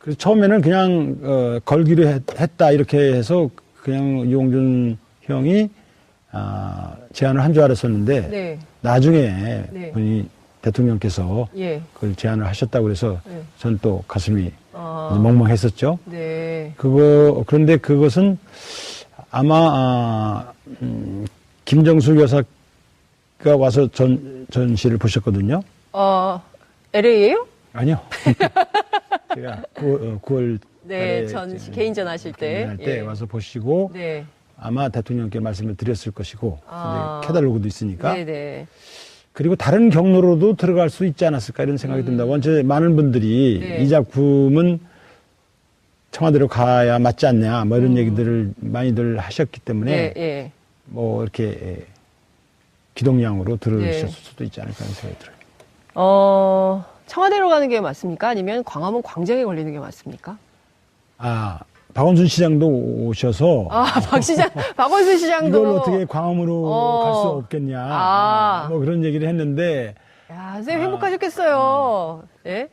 그래서 처음에는 그냥 걸기로 했다 이렇게 해서 그냥 유홍준 형이 제안을 한 줄 알았었는데 네. 나중에 네. 본인이 대통령께서 예. 그걸 제안을 하셨다고 그래서 네. 전 또 가슴이 아, 멍멍했었죠. 네. 그런데 그것은 아마 김정숙 여사가 와서 전시를 보셨거든요. LA예요? 아니요. 제가 9월 네, 개인전 하실 때. 할 때 와서 보시고 네. 아마 대통령께 말씀을 드렸을 것이고 아. 이제 캐달로그도 있으니까 네네. 그리고 다른 경로로도 들어갈 수 있지 않았을까 이런 생각이 듭니다. 원체 많은 분들이 네. 이 작품은 청와대로 가야 맞지 않냐 뭐 이런 얘기들을 많이들 하셨기 때문에 네, 예. 뭐 이렇게 기동량으로 들으셨을 네. 수도 있지 않을까 하는 생각이 들어요. 청와대로 가는 게 맞습니까? 아니면 광화문 광장에 걸리는 게 맞습니까? 박원순 시장도 오셔서 박원순 시장도. 이걸 어떻게 광화문으로 갈 수 없겠냐 뭐 그런 얘기를 했는데 야, 선생님 행복하셨겠어요. 예?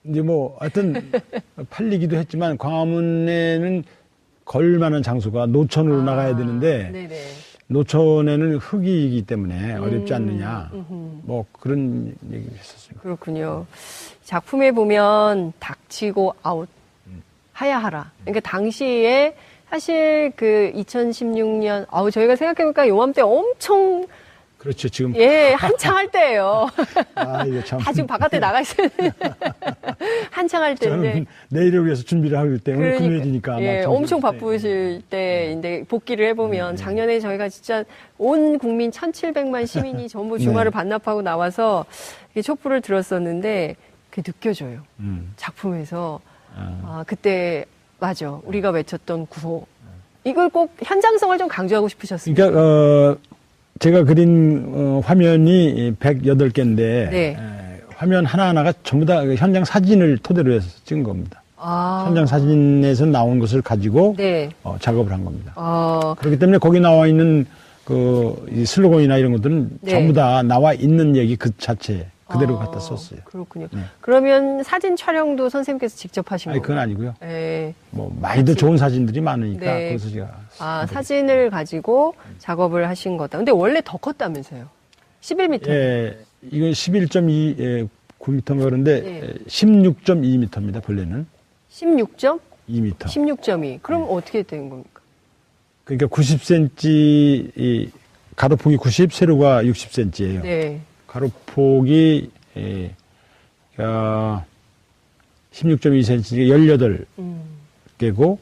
이제 뭐 하여튼 팔리기도 했지만 광화문에는 걸만한 장소가 노천으로 나가야 되는데 네네. 노천에는 흑이기 때문에 어렵지 않느냐 뭐 그런 얘기를 했었어요. 그렇군요. 작품에 보면 닥치고 아웃 하야하라. 그러니까 당시에 사실 그 2016년 저희가 생각해보니까 요맘때 엄청 그렇죠. 지금 한창 할 때예요. 이거 참. 다 지금 바깥에 나가 있어요. 한창 할 때인데. 저는 내일을 위해서 준비를 하기 때문에 그러니까, 금요일이니까 엄청 바쁘실 때인데 복귀를 해보면 작년에 저희가 진짜 온 국민 1,700만 시민이 전부 주말을 반납하고 나와서 촛불을 들었었는데 그게 느껴져요. 작품에서. 그때 맞아. 우리가 외쳤던 구호. 이걸 꼭 현장성을 좀 강조하고 싶으셨습니다. 그러니까 제가 그린 화면이 108개인데 네. 화면 하나하나가 전부 다 현장 사진을 토대로 해서 찍은 겁니다. 현장 사진에서 나온 것을 가지고 네. 작업을 한 겁니다. 어, 그렇기 때문에 거기 나와 있는 이 슬로건이나 이런 것들은 네. 전부 다 나와 있는 얘기 그 자체 그대로 갖다 썼어요. 그렇군요. 네. 그러면 사진 촬영도 선생님께서 직접 하신 아니, 거예요? 그건 아니고요. 네. 뭐 많이도 좋은 사진들이 많으니까 네. 거기서 제가 사진을 가지고 작업을 하신 거다. 근데 원래 더 컸다면서요? 11m. 예, 이건 11.2 9m인가 그런데 네. 16.2m입니다. 본래는 16점? 2m. 16.2. 그럼 어떻게 된 겁니까? 그러니까 90cm 이 가로폭이 90, 세로가 60cm예요. 네. 가로폭이 16.2cm, 18개고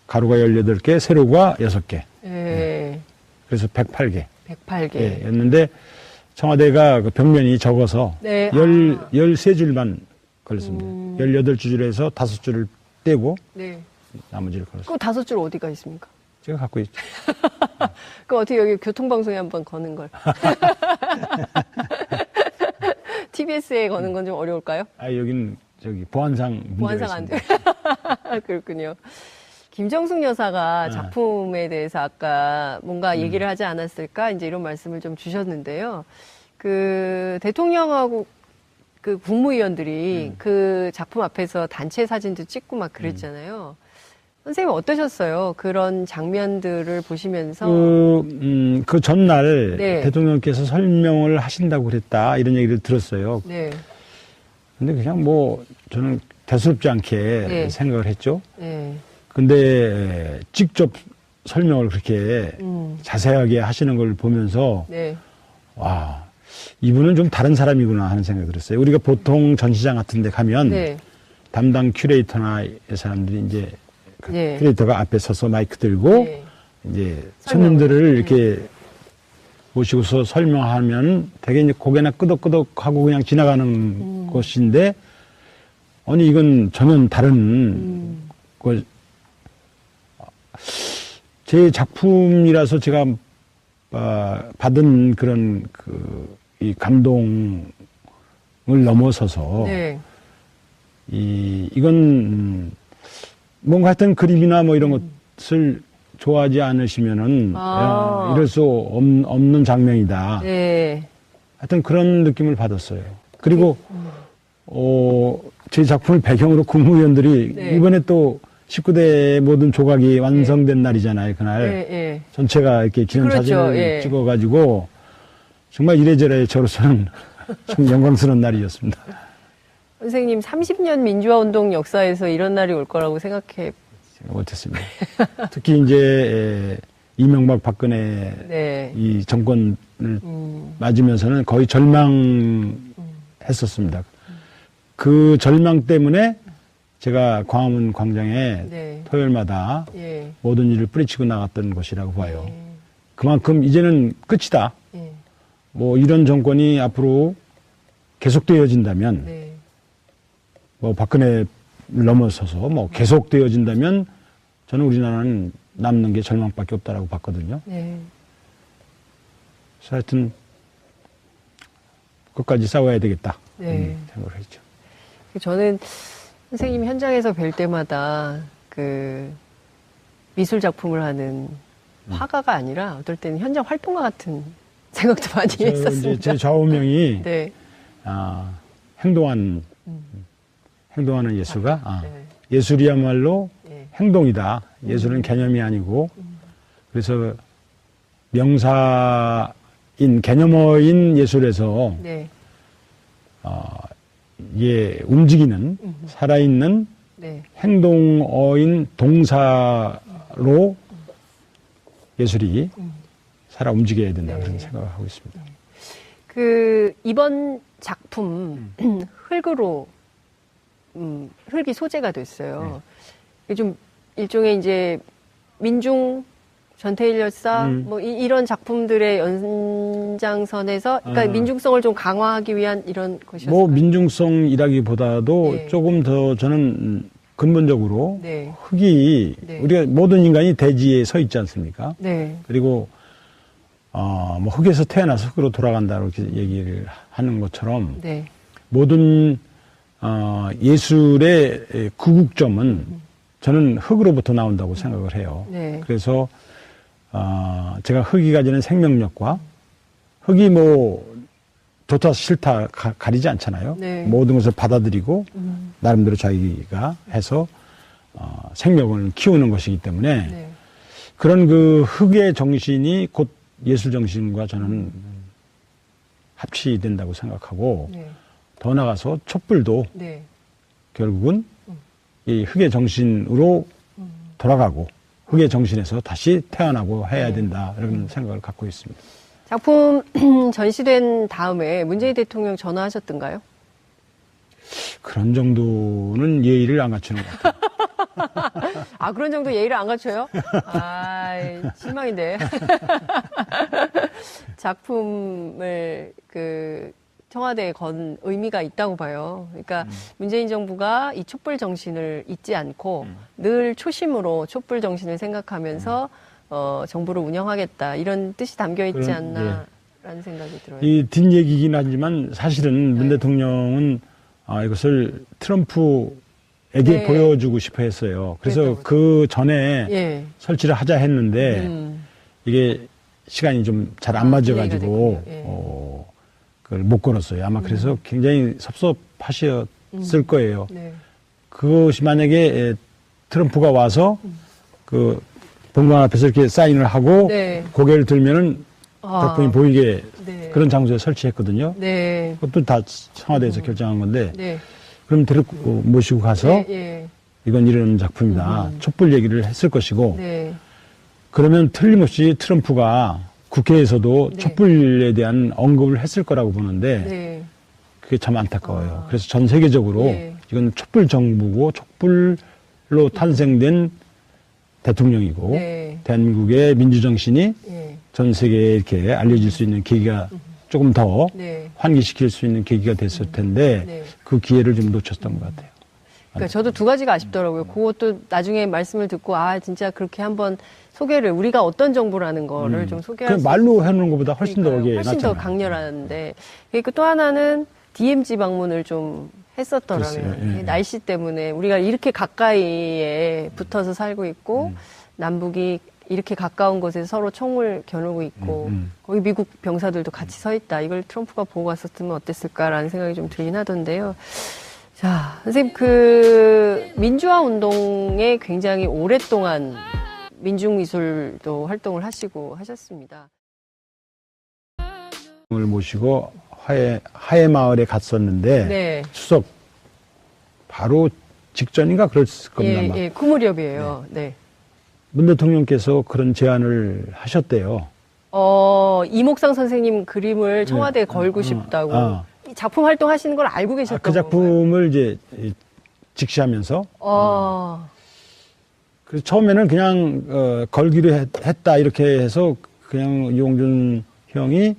가로가 18개, 세로가 6개. 네. 그래서 108개. 108개. 였는데 청와대가 그 벽면이 적어서 네. 13줄만 걸렸습니다. 18줄에서 5줄을 떼고 네. 나머지를 걸었어요. 그 5줄 어디가 있습니까? 제가 갖고 있죠. 그 어떻게 여기 교통방송에 한번 거는 걸. TBS에 거는 건 좀 어려울까요? 여기는 보안상 문제가 보안상 안 돼. 있습니다. 그렇군요. 김정숙 여사가 작품에 대해서 아까 뭔가 얘기를 하지 않았을까? 이제 이런 말씀을 좀 주셨는데요. 그 대통령하고 그 국무위원들이 그 작품 앞에서 단체 사진도 찍고 막 그랬잖아요. 선생님 어떠셨어요? 그런 장면들을 보시면서. 그 전날 네. 대통령께서 설명을 하신다고 그랬다 이런 얘기를 들었어요. 네. 근데 그냥 뭐 저는 대수롭지 않게 네. 생각을 했죠. 네. 근데 직접 설명을 그렇게 자세하게 하시는 걸 보면서 네. 와, 이분은 좀 다른 사람이구나 하는 생각이 들었어요. 우리가 보통 전시장 같은 데 가면 네. 담당 큐레이터나 이 사람들이 이제 네. 큐레이터가 앞에 서서 마이크 들고 네. 이제 손님들을 이렇게 모시고서 설명하면 되게 이제 고개나 끄덕끄덕하고 그냥 지나가는 것인데 아니 이건 전혀 다른 제 작품이라서 제가 받은 그런 이 감동을 넘어서서 네. 이건 뭔가 하여튼 그림이나 뭐 이런 것을 좋아하지 않으시면은 이럴 수 없는 장면이다. 네. 하여튼 그런 느낌을 받았어요. 그리고 저희 작품을 배경으로 국무위원들이 네. 이번에 또 19대 모든 조각이 완성된 날이잖아요. 그날 예. 전체가 이렇게 기념사진을 그렇죠. 예. 찍어가지고 정말 이래저래 저로서는 좀 영광스러운 날이었습니다. 선생님 30년 민주화운동 역사에서 이런 날이 올 거라고 생각해. 생각 못했습니다. 특히 이제 이명박 박근혜 네. 이 정권을 맞으면서는 거의 절망했었습니다. 그 절망 때문에 제가 광화문 광장에 네. 토요일마다 예. 모든 일을 뿌리치고 나갔던 것이라고 봐요. 그만큼 이제는 끝이다. 예. 뭐 이런 정권이 앞으로 계속되어진다면 네. 뭐 박근혜를 넘어서서 뭐 계속되어진다면 저는 우리나라는 남는 게 절망밖에 없다라고 봤거든요. 네. 그래서 하여튼 끝까지 싸워야 되겠다. 네. 생각을 했죠. 저는 선생님 현장에서 뵐 때마다 그 미술 작품을 하는 화가가 아니라 어떨 때는 현장 활동가 같은 생각도 많이 이제 했었습니다. 제 좌우명이 네. 행동하는 예술가. 네. 예술이야말로 네. 행동이다. 예술은 개념이 아니고 그래서 명사인 개념어인 예술에서 네. 이게 움직이는 살아있는 네. 행동어인 동사로 예술이 살아 움직여야 된다 네. 그런 생각을 하고 있습니다. 그 이번 작품 흙으로 흙이 소재가 됐어요. 이게 좀 일종의 이제 민중 전태일 열사 뭐 이런 작품들의 연장선에서 그러니까 민중성을 좀 강화하기 위한 이런 것이었어요. 뭐 민중성이라기보다도 네. 조금 더 저는 근본적으로 네. 흙이 네. 우리가 모든 인간이 대지에 서 있지 않습니까? 네. 그리고 뭐 흙에서 태어나서 흙으로 돌아간다고 이렇게 얘기를 하는 것처럼 네. 모든 예술의 구국점은 저는 흙으로부터 나온다고 생각을 해요. 네. 그래서 제가 흙이 가지는 생명력과 흙이 뭐 좋다 싫다 가리지 않잖아요. 네. 모든 것을 받아들이고 나름대로 자기가 해서 생명을 키우는 것이기 때문에 네. 그런 그 흙의 정신이 곧 예술 정신과 저는 합치된다고 생각하고 네. 더 나아가서 촛불도 네. 결국은 이 흙의 정신으로 돌아가고 흙의 정신에서 다시 태어나고 해야 된다 이런 생각을 갖고 있습니다. 작품 전시된 다음에 문재인 대통령 전화하셨던가요? 그런 정도는 예의를 안 갖추는 것 같아요. 아, 그런 정도 예의를 안 갖춰요? 아, 실망인데. 작품을 그 청와대에 건 의미가 있다고 봐요. 그러니까 문재인 정부가 이 촛불 정신을 잊지 않고 늘 초심으로 촛불 정신을 생각하면서 정부를 운영하겠다 이런 뜻이 담겨 있지 않나라는 생각이 들어요. 이 뒷얘기긴 하지만 사실은 문 네. 대통령은 이것을 트럼프에게 네. 보여주고 싶어 했어요. 그래서 그랬다고 그 전에 예. 설치를 하자 했는데 이게 시간이 좀 잘 안 맞아가지고 기회가 됐군요. 예. 그걸 못 걸었어요. 아마 그래서 굉장히 섭섭하셨을 거예요. 네. 그것이 만약에 트럼프가 와서 그 본관 앞에서 이렇게 사인을 하고 네. 고개를 들면은 작품이 보이게 네. 그런 장소에 설치했거든요. 네. 그것도 다 청와대에서 결정한 건데 네. 그럼 데리고 모시고 가서 예, 예. 이건 이런 작품이다. 촛불 얘기를 했을 것이고 네. 그러면 틀림없이 트럼프가 국회에서도 네. 촛불에 대한 언급을 했을 거라고 보는데 네. 그게 참 안타까워요. 그래서 전 세계적으로 예. 이건 촛불 정부고 촛불로 탄생된 대통령이고 네. 대한민국의 민주정신이 예. 전 세계에 이렇게 알려질 수 있는 계기가 조금 더 네. 환기시킬 수 있는 계기가 됐을 텐데 네. 그 기회를 좀 놓쳤던 것 같아요. 그러니까 저도 두 가지가 아쉽더라고요. 그것도 나중에 말씀을 듣고 진짜 그렇게 한번 소개를 우리가 어떤 정부라는 거를 좀 소개할 그 수 말로 해놓는 것보다 훨씬 더 그러니까요. 이게 훨씬 더 낫잖아요. 강렬한데 그리고 또 하나는 DMZ 방문을 좀 했었더라고요. 글쎄요, 예, 예. 날씨 때문에 우리가 이렇게 가까이에 붙어서 살고 있고 남북이 이렇게 가까운 곳에서 서로 총을 겨누고 있고 거기 미국 병사들도 같이 서 있다. 이걸 트럼프가 보고 갔었으면 어땠을까라는 생각이 좀 들긴 하던데요. 자, 선생님, 그, 민주화 운동에 굉장히 오랫동안 민중미술도 활동을 하시고 하셨습니다. 을 모시고 하회 마을에 갔었는데 네. 추석 바로 직전인가 그럴 겁니다. 예, 아마. 예, 그 무렵이에요. 네. 문 대통령께서 그런 제안을 하셨대요. 이목상 선생님 그림을 청와대에 걸고 싶다고. 이 작품 활동하시는 걸 알고 계셨던 그 작품을 이제 직시하면서 그래서 처음에는 그냥 걸기로 했다 이렇게 해서 그냥 이용준 형이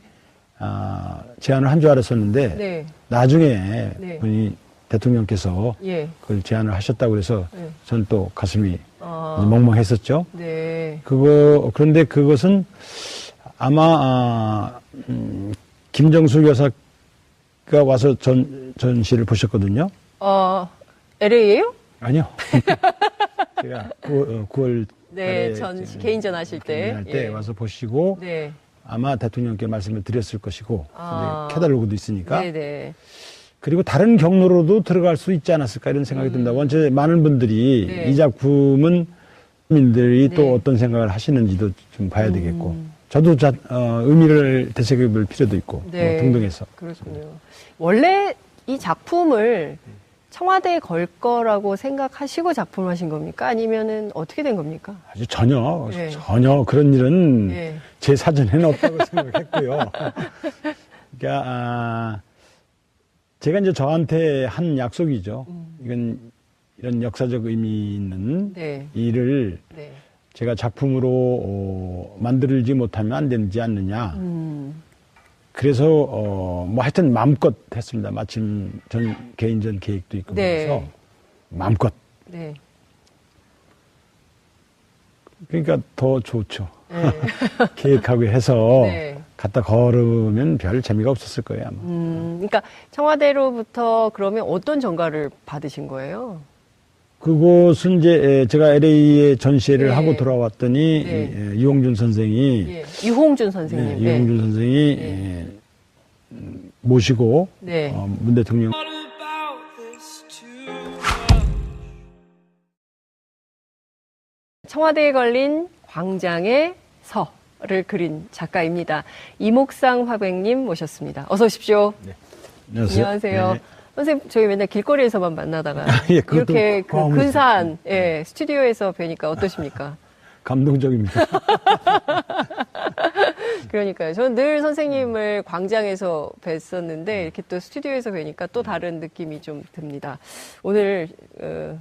제안을 한 줄 알았었는데 네. 나중에 네. 분이 대통령께서 예. 그걸 제안을 하셨다고 그래서 네. 전 또 가슴이 멍멍했었죠. 네. 그런데 그것은 아마 김정숙 여사가 와서 전시를 보셨거든요. LA예요? 아니요. 제가 9월 네, 개인전 하실 때. 할 때 예. 와서 보시고 네. 아마 대통령께 말씀을 드렸을 것이고 아. 이제 캐달로그도 있으니까 네네. 그리고 다른 경로로도 들어갈 수 있지 않았을까 이런 생각이 듭니다. 원체 많은 분들이 네. 이 작품은 국민들이 네. 또 어떤 생각을 하시는지도 좀 봐야 되겠고 저도 의미를 되새겨볼 필요도 있고 네. 뭐 등등해서 그렇군요. 원래 이 작품을 청와대에 걸 거라고 생각하시고 작품을 하신 겁니까? 아니면은 어떻게 된 겁니까? 아주 전혀 네. 그런 일은 네. 제 사전에는 없다고 생각했고요. 그러니까 제가 이제 저한테 한 약속이죠. 이건 이런 역사적 의미 있는 네. 일을 네. 제가 작품으로 만들지 못하면 안 되지 않느냐. 그래서 뭐 하여튼 마음껏 했습니다. 마침 개인전 계획도 있고 네. 그래서 마음껏. 네. 그러니까 더 좋죠. 네. 계획하고 해서 네. 갖다 걸으면 별 재미가 없었을 거예요 아마. 그러니까 청와대로부터 그러면 어떤 전가를 받으신 거예요? 그곳은 이제 제가 LA에 전시회를 네. 하고 돌아왔더니 네. 유홍준 선생이 예. 유홍준 선생님. 네, 유홍준 선생이 네. 모시고 네. 문 대통령 청와대에 걸린 광장의 서를 그린 작가입니다. 이목상 화백님 모셨습니다. 어서 오십시오. 안녕하세요. 네. 선생님, 저희 맨날 길거리에서만 만나다가 예, 그것도 이렇게 그 포함해서. 근사한 스튜디오에서 뵈니까 어떠십니까? 감동적입니다. 그러니까요. 저는 늘 선생님을 광장에서 뵀었는데 이렇게 또 스튜디오에서 뵈니까 또 다른 느낌이 좀 듭니다. 오늘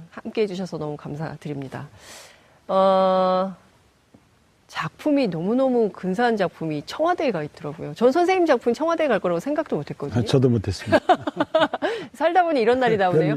함께 해주셔서 너무 감사드립니다. 작품이 너무너무 근사한 작품이 청와대에 가 있더라고요. 전 선생님 작품이 청와대에 갈 거라고 생각도 못 했거든요. 저도 못했습니다. 살다 보니 이런 날이 나오네요.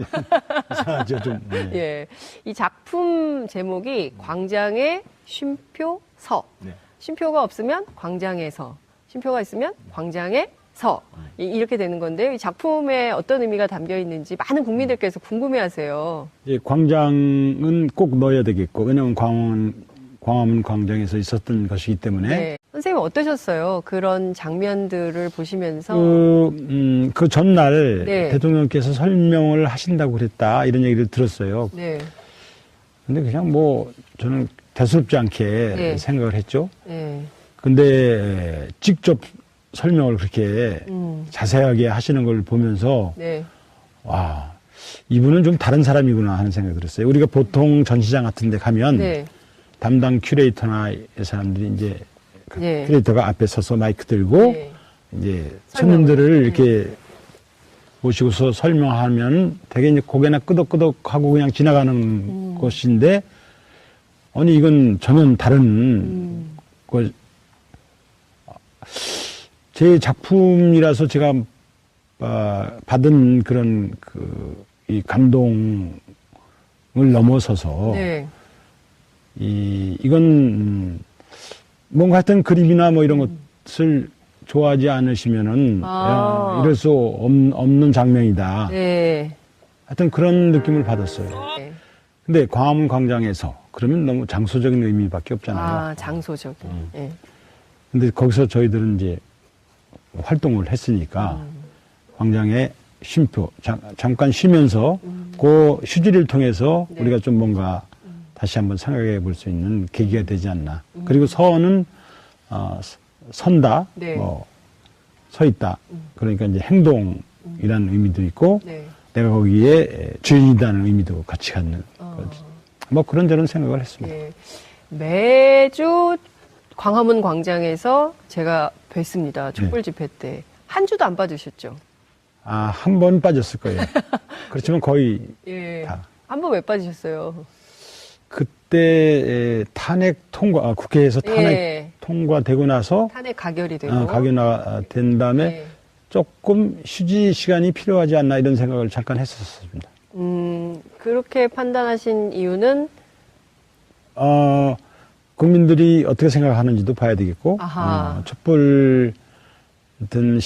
이상하죠, 좀. 네. 예. 이 작품 제목이 광장의 쉼표 서. 네. 쉼표가 없으면 광장의 서. 쉼표가 있으면 광장의 서. 이렇게 되는 건데요. 이 작품에 어떤 의미가 담겨 있는지 많은 국민들께서 궁금해 하세요. 예, 광장은 꼭 넣어야 되겠고, 왜냐하면 광화문 광장에서 있었던 것이기 때문에. 네. 선생님 어떠셨어요? 그런 장면들을 보시면서. 그 전날 네. 대통령께서 설명을 하신다고 그랬다, 이런 얘기를 들었어요. 네. 근데 그냥 뭐, 저는 대수롭지 않게 네. 생각을 했죠. 네. 근데 직접 설명을 그렇게 자세하게 하시는 걸 보면서, 네. 와, 이분은 좀 다른 사람이구나 하는 생각이 들었어요. 우리가 보통 전시장 같은 데 가면 네. 담당 큐레이터나 이 사람들이 이제 그 네. 큐레이터가 앞에 서서 마이크 들고 네. 이제 손님들을 이렇게 모시고서 설명하면 되게 이제 고개나 끄덕끄덕하고 그냥 지나가는 것인데 아니 이건 전혀 다른 것. 제 작품이라서 제가 받은 그런 이 감동을 넘어서서 네. 이건 뭔가 하여튼 그림이나 뭐 이런 것을 좋아하지 않으시면은 이럴 수 없는 장면이다. 네. 하여튼 그런 느낌을 받았어요. 네. 근데 광화문 광장에서 그러면 너무 장소적인 의미밖에 없잖아요. 아, 장소적인. 네. 근데 거기서 저희들은 이제 활동을 했으니까 광장에 쉼표, 잠깐 쉬면서 그 휴지를 통해서 네. 우리가 좀 뭔가 다시 한번 생각해 볼 수 있는 계기가 되지 않나. 그리고 서는 선다, 네. 뭐 서 있다. 그러니까 이제 행동이라는 의미도 있고 네. 내가 거기에 주인이라는 의미도 같이 갖는 거지. 뭐 그런저런 생각을 했습니다. 예. 매주 광화문 광장에서 제가 뵀습니다. 촛불 집회 때. 한 주도 안 빠지셨죠? 한 번 빠졌을 거예요. 그렇지만 거의 예. 다. 한 번 왜 빠지셨어요? 그때 탄핵 통과, 국회에서 탄핵 예. 통과되고 나서 탄핵 가결이 되고. 가결된 다음에 예. 조금 휴지 시간이 필요하지 않나 이런 생각을 잠깐 했었습니다. 그렇게 판단하신 이유는 국민들이 어떻게 생각하는지도 봐야 되겠고, 아하. 촛불 든